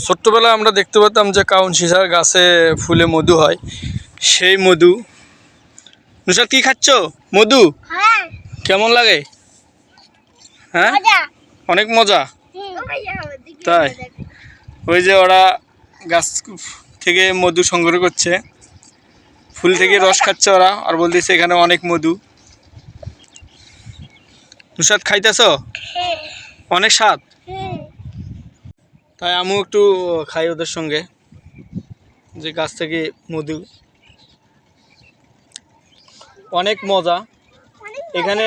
ছোট্টবেলায় আমরা দেখতে পেতাম যে কাউন সিসার গাছে ফুলে মধু হয়, সেই মধু। নুসরাত কি খাচ্ছ? মধু কেমন লাগে? হ্যাঁ, অনেক মজা। তাই ওই যে ওরা গাছ থেকে মধু সংগ্রহ করছে, ফুল থেকে রস খাচ্ছে ওরা, আর বলতেছে এখানে অনেক মধু। নুসরাত খাইতেছ? অনেক স্বাদ। তাই আমিও একটু খাই ওদের সঙ্গে, যে গাছ থেকে মধু অনেক মজা। এখানে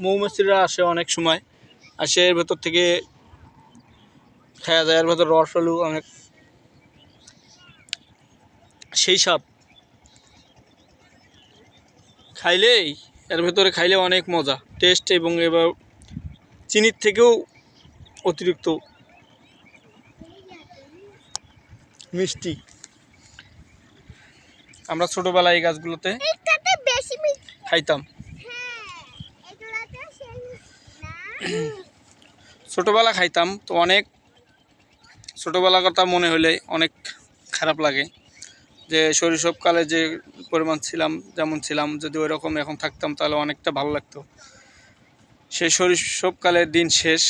মৌমাছিরা আসে অনেক সময়, আসে এর ভেতর থেকে খাওয়া যায়, এর ভেতর রস আলু অনেক সেই স্বাদ। খাইলেই এর ভেতরে খাইলে অনেক মজা টেস্ট, এবং এবার চিনির থেকেও অতিরিক্ত মিষ্টি। আমরা ছোটবেলায় এই গাছগুলোতে খাইতাম। ছোটবেলা খাইতাম তো, অনেক ছোটবেলার কথা মনে হলে অনেক খারাপ লাগে, যে শৈশবকালে যে পরিমাণ ছিলাম, যেমন ছিলাম, যদি ওই রকম এখন থাকতাম তাহলে অনেকটা ভালো লাগতো। সেই শৈশবকালের দিন শেষ।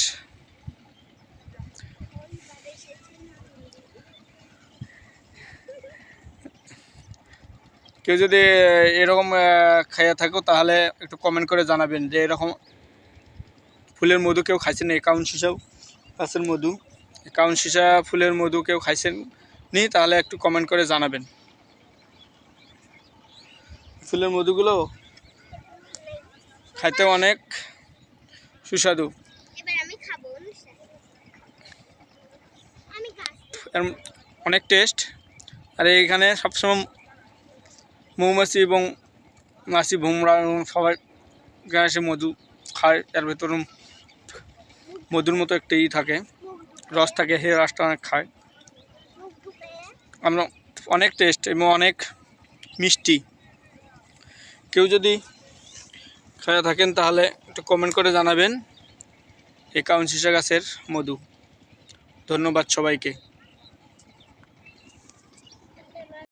কেউ যদি এরকম খাইয়া থাকো তাহলে একটু কমেন্ট করে জানাবেন যে এরকম ফুলের মধু কেউ খাইছেন, এই কাউন সিসা গাছের মধু, কাউন সিসা ফুলের মধু কেউ খাইছেন নি, তাহলে একটু কমেন্ট করে জানাবেন। ফুলের মধুগুলো খাইতে অনেক সুস্বাদু, অনেক টেস্ট। আর এইখানে সবসময় মৌমাছি এবং মাছি, ভোমরা সবাই এসে মধু খায়। এর ভেতর মধুর মতো একটা থাকে, রস থাকে, সেই রসটা অনেক খায় আমরা। অনেক টেস্ট এবং অনেক মিষ্টি। কেউ যদি খায়া থাকেন তাহলে একটু কমেন্ট করে জানাবেন এই কাউন সিসা গাছের মধু। ধন্যবাদ সবাইকে।